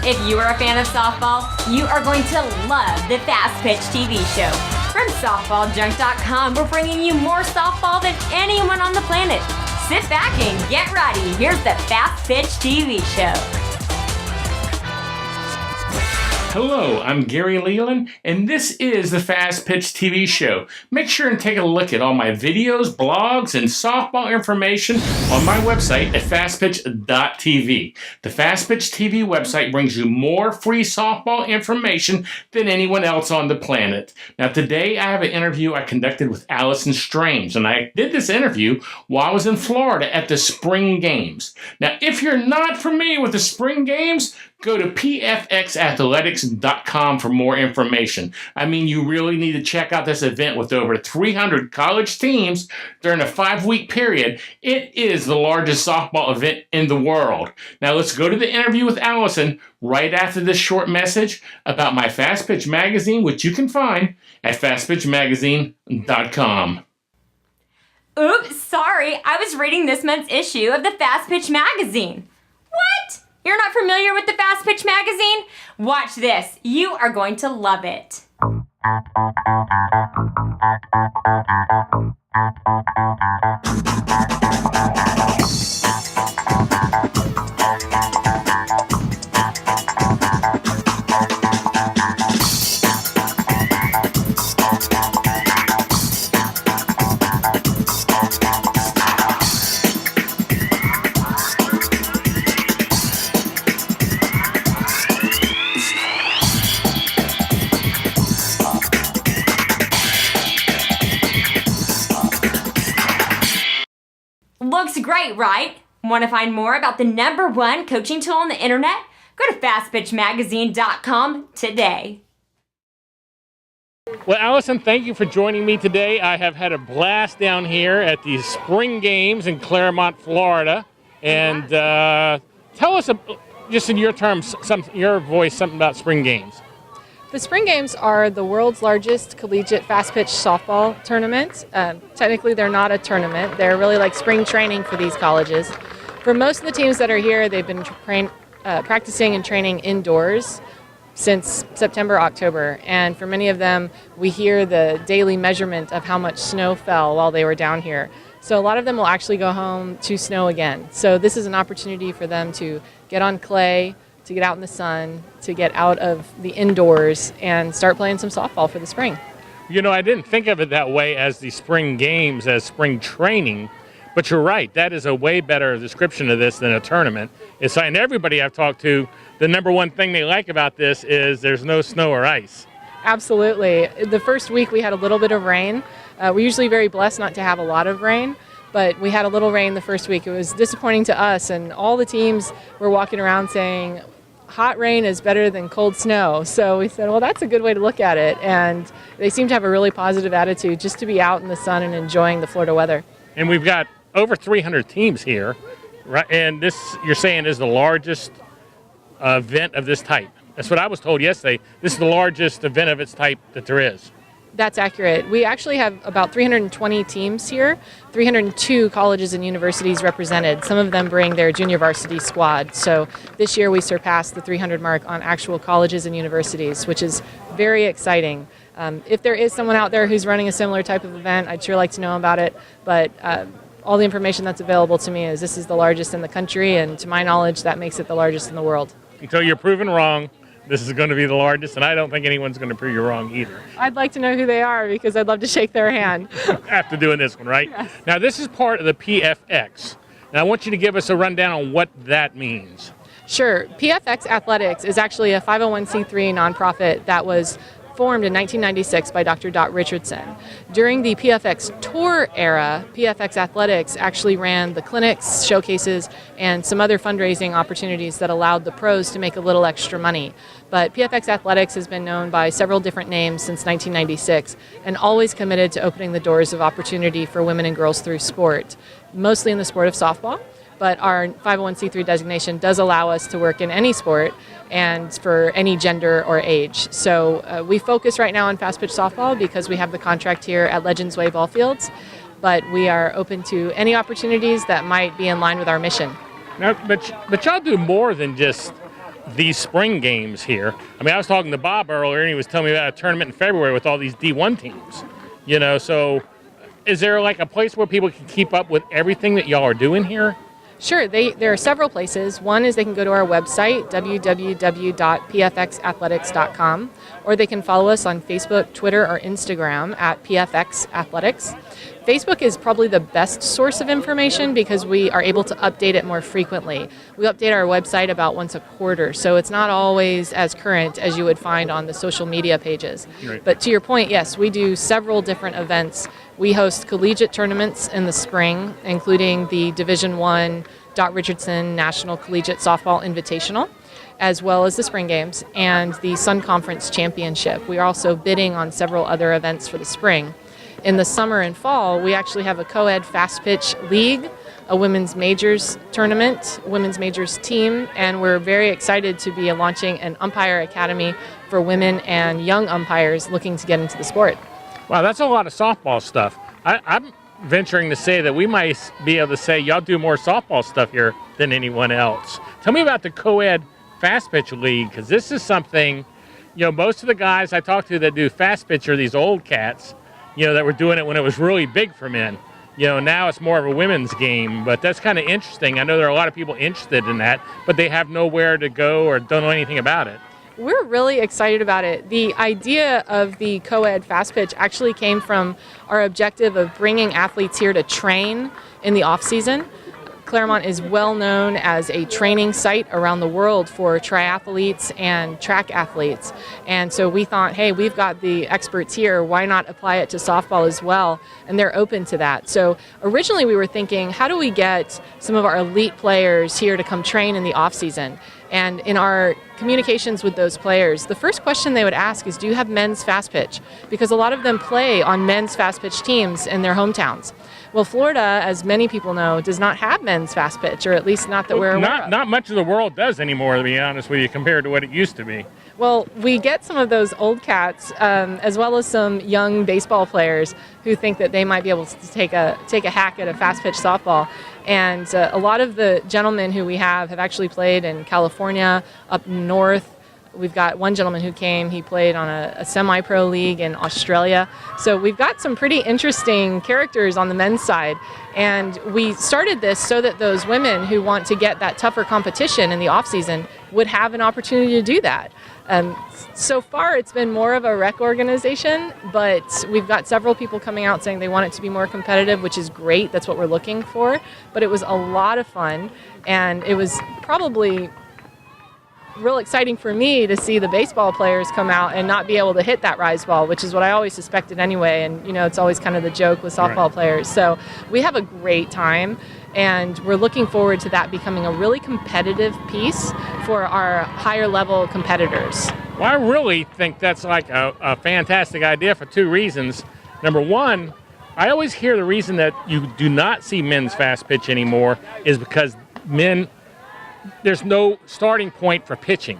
If you are a fan of softball, you are going to love the Fastpitch TV show. From softballjunk.com, we're bringing you more softball than anyone on the planet. Sit back and get ready. Here's the Fastpitch TV show. Hello, I'm Gary Leland, and this is the Fastpitch TV show. Make sure and take a look at all my videos, blogs, and softball information on my website at fastpitch.tv. The Fastpitch TV website brings you more free softball information than anyone else on the planet. Now, today I have an interview I conducted with Alison, and I did this interview while I was in Florida at the Spring Games. Now, if you're not familiar with the Spring Games, go to pfxathletics.com for more information. I mean, you really need to check out this event with over 300 college teams during a 5-week period. It is the largest softball event in the world. Now let's go to the interview with Alison right after this short message about my Fastpitch magazine, which you can find at fastpitchmagazine.com. Oops, sorry. I was reading this month's issue of the Fastpitch magazine. What? You're not familiar with the Fastpitch magazine? Watch this. You are going to love it. Looks great, right? Want to find more about the #1 coaching tool on the internet? Go to fastpitchmagazine.com today. Well, Alison, thank you for joining me today. I have had a blast down here at the Spring Games in Claremont, Florida. And tell us, just in your terms, your voice, something about Spring Games. The Spring Games are the world's largest collegiate fast-pitch softball tournament. Technically, they're not a tournament. They're really like spring training for these colleges. For most of the teams that are here, they've been practicing and training indoors since September, October. And for many of them, we hear the daily measurement of how much snow fell while they were down here. So a lot of them will actually go home to snow again. So this is an opportunity for them to get on clay, to get out in the sun, to get out of the indoors and start playing some softball for the spring. You know, I didn't think of it that way as the Spring Games, as spring training, but you're right. That is a way better description of this than a tournament. And everybody I've talked to, the #1 thing they like about this is there's no snow or ice. Absolutely. The first week we had a little bit of rain. We're usually very blessed not to have a lot of rain, but we had a little rain the first week. It was disappointing to us, and all the teams were walking around saying, hot rain is better than cold snow. So we said, well, that's a good way to look at it. And they seem to have a really positive attitude just to be out in the sun and enjoying the Florida weather. And we've got over 300 teams here, right? And this, you're saying, is the largest event of this type. That's what I was told yesterday. This is the largest event of its type that there is. That's accurate. We actually have about 320 teams here, 302 colleges and universities represented. Some of them bring their junior varsity squad. So this year we surpassed the 300 mark on actual colleges and universities, which is very exciting. If there is someone out there who's running a similar type of event, I'd sure like to know about it. But all the information that's available to me is this is the largest in the country, and to my knowledge, that makes it the largest in the world. Until you're proven wrong, this is going to be the largest, and I don't think anyone's going to prove you wrong either. I'd like to know who they are because I'd love to shake their hand. After doing this one, right? Yes. Now, this is part of the PFX. Now, I want you to give us a rundown on what that means. Sure. PFX Athletics is actually a 501c3 nonprofit that was formed in 1996 by Dr. Dot Richardson. During the PFX Tour era, PFX Athletics actually ran the clinics, showcases, and some other fundraising opportunities that allowed the pros to make a little extra money. But PFX Athletics has been known by several different names since 1996 and always committed to opening the doors of opportunity for women and girls through sport, mostly in the sport of softball. But our 501c3 designation does allow us to work in any sport and for any gender or age. So we focus right now on fast pitch softball because we have the contract here at Legends Way Ball Fields, but we are open to any opportunities that might be in line with our mission. Now, but y'all do more than just, these spring games here. I mean, I was talking to Bob earlier, and he was telling me about a tournament in February with all these D1 teams. So is there like a place where people can keep up with everything that y'all are doing here? Sure, there are several places. One is they can go to our website, www.pfxathletics.com, or they can follow us on Facebook, Twitter, or Instagram at PFX Athletics. Facebook is probably the best source of information because we are able to update it more frequently. We update our website about once a quarter, so it's not always as current as you would find on the social media pages. Right. But to your point, yes, we do several different events. We host collegiate tournaments in the spring, including the Division I Dot Richardson National Collegiate Softball Invitational, as well as the spring games and the Sun Conference Championship. We are also bidding on several other events for the spring. In the summer and fall, we actually have a Coed Fastpitch League, a women's majors tournament, women's majors team, and we're very excited to be launching an umpire academy for women and young umpires looking to get into the sport. Wow, that's a lot of softball stuff. I'm venturing to say that we might be able to say y'all do more softball stuff here than anyone else. Tell me about the Coed Fastpitch League, because this is something, most of the guys I talk to that do Fastpitch are these old cats, that were doing it when it was really big for men. Now it's more of a women's game, but that's kind of interesting. I know there are a lot of people interested in that, but they have nowhere to go or don't know anything about it. We're really excited about it. The idea of the Coed Fastpitch actually came from our objective of bringing athletes here to train in the off-season. Claremont is well known as a training site around the world for triathletes and track athletes. And so we thought, hey, we've got the experts here, why not apply it to softball as well? And they're open to that. So originally we were thinking, how do we get some of our elite players here to come train in the off-season? And in our communications with those players, the first question they would ask is, do you have men's fast pitch? Because a lot of them play on men's fast pitch teams in their hometowns. Well, Florida, as many people know, does not have men's fast pitch, or at least not that we're aware of. Not much of the world does anymore, to be honest with you, compared to what it used to be. Well, we get some of those old cats, as well as some young baseball players who think that they might be able to take a hack at a fast pitch softball. And a lot of the gentlemen who we have actually played in California, up north. We've got one gentleman who came, he played on a semi-pro league in Australia. So we've got some pretty interesting characters on the men's side. And we started this so that those women who want to get that tougher competition in the off-season would have an opportunity to do that. So far, it's been more of a rec organization, but we've got several people coming out saying they want it to be more competitive, which is great. That's what we're looking for. But it was a lot of fun, and it was probably real exciting for me to see the baseball players come out and not be able to hit that rise ball, which is what I always suspected anyway. And, it's always kind of the joke with softball players. So we have a great time, and we're looking forward to that becoming a really competitive piece for our higher level competitors. Well, I really think that's like a fantastic idea for two reasons. Number one, I always hear the reason that you do not see men's fast pitch anymore is because there's no starting point for pitching.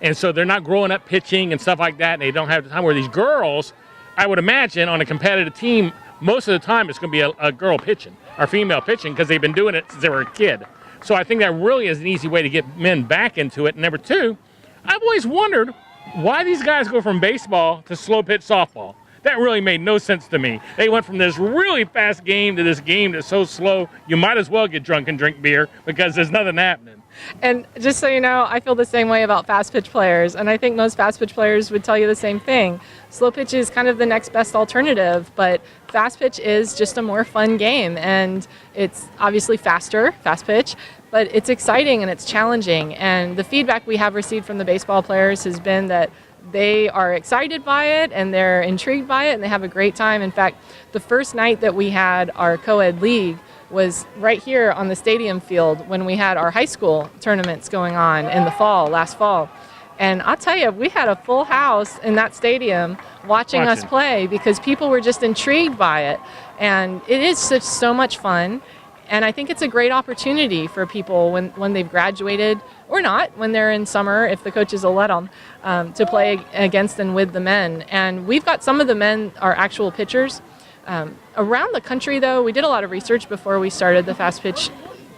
And so they're not growing up pitching and stuff like that, and they don't have the time. Where these girls, I would imagine on a competitive team, most of the time it's going to be a girl pitching or female pitching because they've been doing it since they were a kid. So I think that really is an easy way to get men back into it. And number two, I've always wondered why these guys go from baseball to slow pitch softball. That really made no sense to me. They went from this really fast game to this game that's so slow, you might as well get drunk and drink beer because there's nothing happening. And just so you know, I feel the same way about fast pitch players, and I think most fast pitch players would tell you the same thing. Slow pitch is kind of the next best alternative, but fast pitch is just a more fun game, and it's obviously faster, fast pitch, but it's exciting and it's challenging. And the feedback we have received from the baseball players has been that they are excited by it and they're intrigued by it and they have a great time. In fact, the first night that we had our Coed League was right here on the stadium field when we had our high school tournaments going on in the fall, last fall. And I'll tell you, we had a full house in that stadium watching us play because people were just intrigued by it. And it is just so much fun. And I think it's a great opportunity for people when they've graduated, or not, when they're in summer, if the coaches will let them, to play against and with the men. And we've got some of the men are actual pitchers. Around the country, though, we did a lot of research before we started the Fast Pitch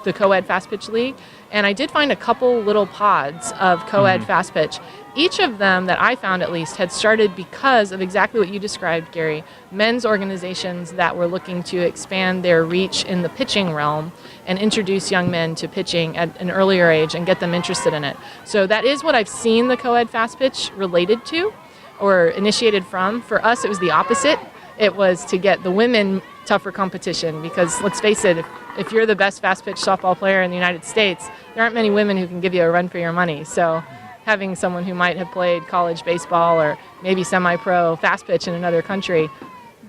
the Coed Fastpitch League, and I did find a couple little pods of Coed Fastpitch. Each of them that I found at least had started because of exactly what you described, Gary, men's organizations that were looking to expand their reach in the pitching realm and introduce young men to pitching at an earlier age and get them interested in it. So that is what I've seen the Coed Fastpitch related to or initiated from. For us, it was the opposite. It was to get the women tougher competition because, let's face it, if you're the best fast-pitch softball player in the United States, there aren't many women who can give you a run for your money. So having someone who might have played college baseball or maybe semi-pro fast-pitch in another country,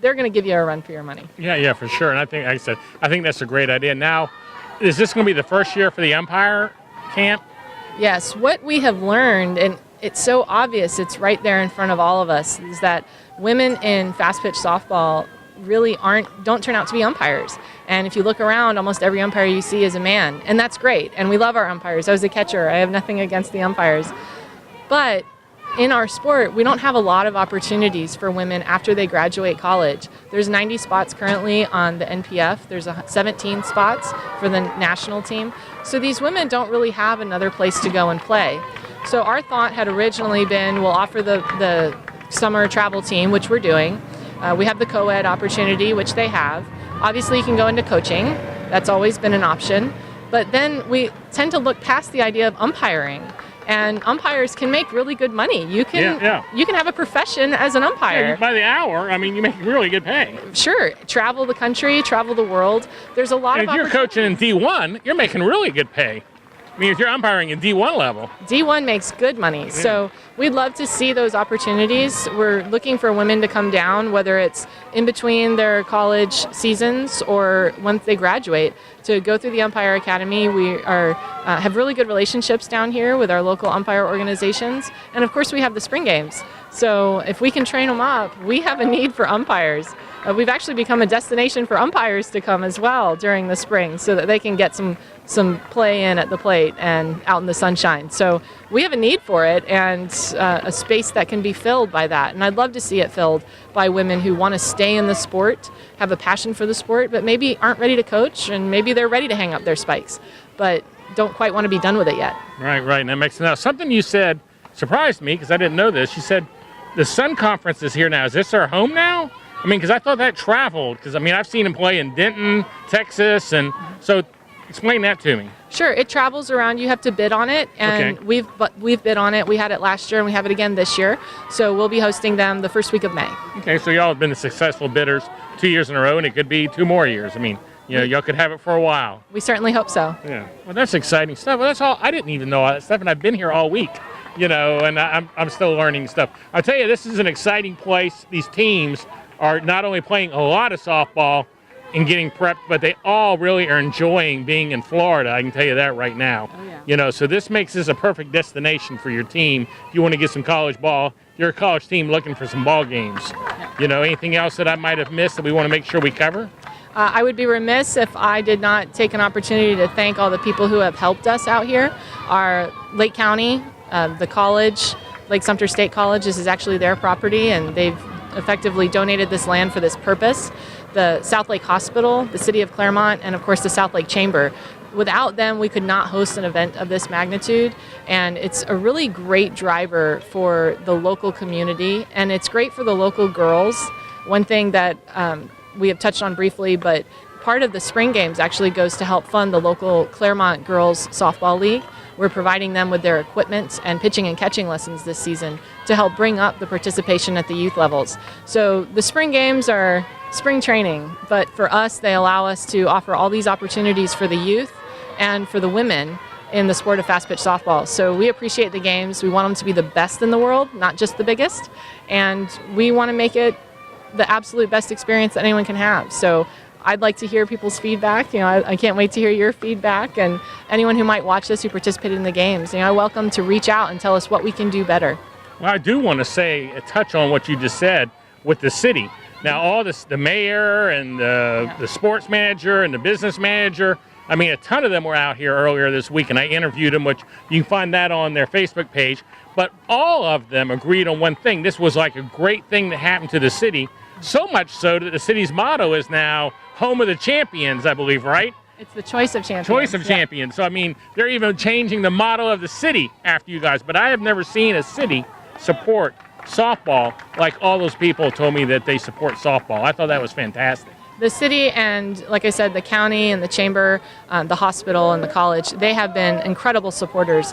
they're going to give you a run for your money. Yeah, for sure. And I think that's a great idea. Now, is this going to be the first year for the umpire camp? Yes, what we have learned, and it's so obvious, it's right there in front of all of us, is that women in fast-pitch softball really don't turn out to be umpires. And if you look around, almost every umpire you see is a man. And that's great. And we love our umpires. I was a catcher. I have nothing against the umpires. But in our sport, we don't have a lot of opportunities for women after they graduate college. There's 90 spots currently on the NPF. There's 17 spots for the national team. So these women don't really have another place to go and play. So our thought had originally been we'll offer the summer travel team, which we're doing. We have the co-ed opportunity, which they have. Obviously, you can go into coaching. That's always been an option. But then we tend to look past the idea of umpiring. And umpires can make really good money. You can have a profession as an umpire. Yeah, by the hour, you make really good pay. Sure. Travel the country, travel the world. There's a lot of if you're coaching in D1, you're making really good pay. If you're umpiring in D1 level. D1 makes good money. Yeah. So we'd love to see those opportunities. We're looking for women to come down, whether it's in between their college seasons or once they graduate, to go through the Umpire Academy. We have really good relationships down here with our local umpire organizations. And of course, we have the spring games. So if we can train them up, we have a need for umpires. We've actually become a destination for umpires to come as well during the spring so that they can get some play in at the plate and out in the sunshine. So we have a need for it and a space that can be filled by that. And I'd love to see it filled by women who want to stay in the sport, have a passion for the sport, but maybe aren't ready to coach and maybe they're ready to hang up their spikes, but don't quite want to be done with it yet. Right. And that makes sense. Now, something you said surprised me because I didn't know this. You said the Sun Conference is here now. Is this our home now? Because I thought that traveled. Because, I've seen him play in Denton, Texas, and so explain that to me. Sure. It travels around. You have to bid on it, and we've bid on it. We had it last year, and we have it again this year. So we'll be hosting them the first week of May. Okay, so y'all have been the successful bidders 2 years in a row, and it could be 2 more years. Y'all could have it for a while. We certainly hope so. Yeah. Well, that's exciting stuff. Well, that's all. I didn't even know all that stuff, and I've been here all week. And I'm still learning stuff. I'll tell you, this is an exciting place. These teams are not only playing a lot of softball and getting prepped, but they all really are enjoying being in Florida. I can tell you that right now. Oh, yeah. So this makes this a perfect destination for your team. If you want to get some college ball, you're a college team looking for some ball games. Yeah. Anything else that I might have missed that we want to make sure we cover? I would be remiss if I did not take an opportunity to thank all the people who have helped us out here. Our Lake County, the college, Lake Sumter State College, this is actually their property, and they've effectively donated this land for this purpose. The South Lake Hospital, the City of Claremont, and of course the South Lake Chamber. Without them, we could not host an event of this magnitude, and it's a really great driver for the local community, and it's great for the local girls. One thing that we have touched on briefly, but part of the spring games actually goes to help fund the local Claremont Girls Softball League. We're providing them with their equipment and pitching and catching lessons this season to help bring up the participation at the youth levels. So the spring games are spring training, but for us, they allow us to offer all these opportunities for the youth and for the women in the sport of fast-pitch softball. So we appreciate the games. We want them to be the best in the world, not just the biggest. And we want to make it the absolute best experience that anyone can have. So I'd like to hear people's feedback. I can't wait to hear your feedback, and anyone who might watch this who participated in the games. Welcome to reach out and tell us what we can do better. Well, I do want to touch on what you just said with the city. Now, all this, the mayor and the sports manager and the business manager, a ton of them were out here earlier this week, and I interviewed them, which you can find that on their Facebook page. But all of them agreed on one thing. This was like a great thing that happened to the city, so much so that the city's motto is now home of the champions, I believe, right? It's the Choice of Champions. Choice of Champions. So, I mean, they're even changing the motto of the city after you guys. But I have never seen a city support softball like all those people told me that they support softball. I thought that was fantastic. The city and, like I said, the county and the chamber, the hospital and the college, they have been incredible supporters.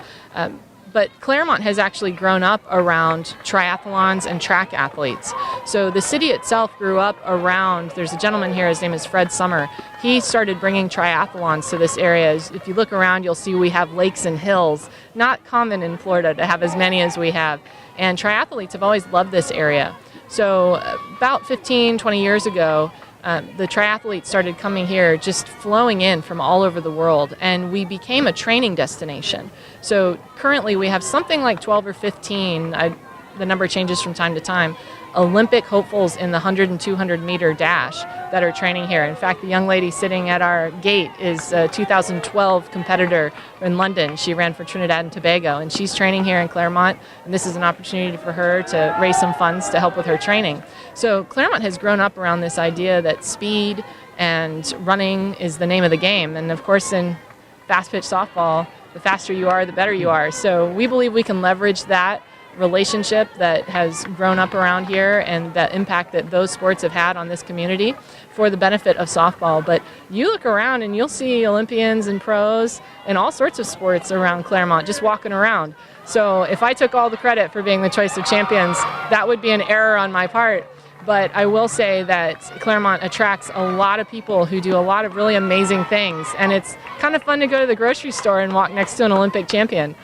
But Claremont has actually grown up around triathlons and track athletes. So the city itself grew up around, there's a gentleman here, his name is Fred Summer. He started bringing triathlons to this area. If you look around, you'll see we have lakes and hills. Not common in Florida to have as many as we have. And triathletes have always loved this area. So about 15, 20 years ago, the triathletes started coming here, just flowing in from all over the world, and we became a training destination. So currently we have something like 12 or 15, the number changes from time to time, Olympic hopefuls in the 100 and 200 meter dash that are training here. In fact, the young lady sitting at our gate is a 2012 competitor in London. She ran for Trinidad and Tobago, and she's training here in Claremont, and this is an opportunity for her to raise some funds to help with her training. So Claremont has grown up around this idea that speed and running is the name of the game, and of course in fast pitch softball, the faster you are, the better you are. So we believe we can leverage that relationship that has grown up around here and the impact that those sports have had on this community for the benefit of softball. But you look around and you'll see Olympians and pros in all sorts of sports around Claremont just walking around. So if I took all the credit for being the Choice of Champions, that would be an error on my part. But I will say that Claremont attracts a lot of people who do a lot of really amazing things. And it's kind of fun to go to the grocery store and walk next to an Olympic champion.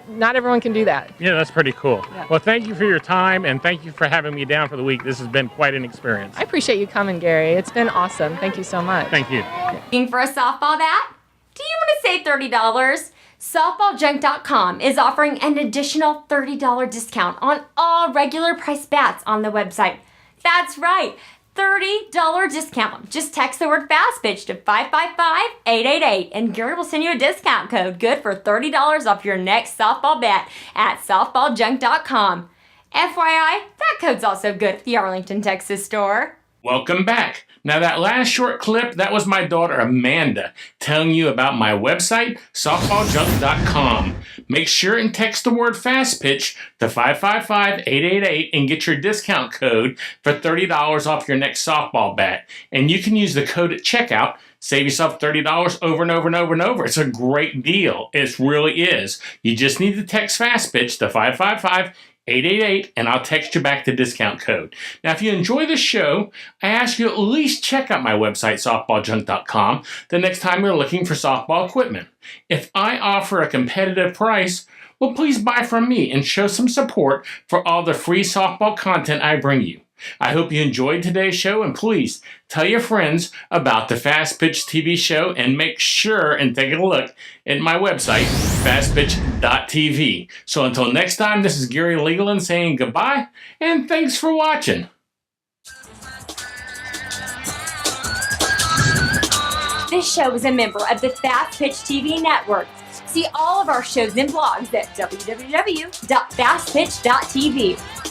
Not everyone can do that. Yeah, that's pretty cool. Yeah. Well, thank you for your time, and thank you for having me down for the week. This has been quite an experience. I appreciate you coming, Gary. It's been awesome. Thank you so much. Thank you. Looking for a softball bat? Do you want to save $30? SoftballJunk.com is offering an additional $30 discount on all regular price bats on the website. That's right, $30 discount. Just text the word Fastpitch to 555-888 and Gary will send you a discount code good for $30 off your next softball bat at softballjunk.com. FYI, that code's also good at the Arlington, Texas store. Welcome back. Now that last short clip, that was my daughter Amanda telling you about my website, softballjunk.com. Make sure and text the word Fastpitch to 555-888 and get your discount code for $30 off your next softball bat. And you can use the code at checkout. Save yourself $30 over and over and over and over. It's a great deal. It really is. You just need to text Fastpitch to 555-888 and I'll text you back the discount code. Now, if you enjoy the show, I ask you at least check out my website, softballjunk.com, the next time you're looking for softball equipment. If I offer a competitive price, well, please buy from me and show some support for all the free softball content I bring you. I hope you enjoyed today's show, and please tell your friends about the Fastpitch TV show and make sure and take a look at my website, fastpitch.tv. So until next time, this is Gary Leland saying goodbye, and thanks for watching. This show is a member of the Fastpitch TV network. See all of our shows and blogs at www.fastpitch.tv.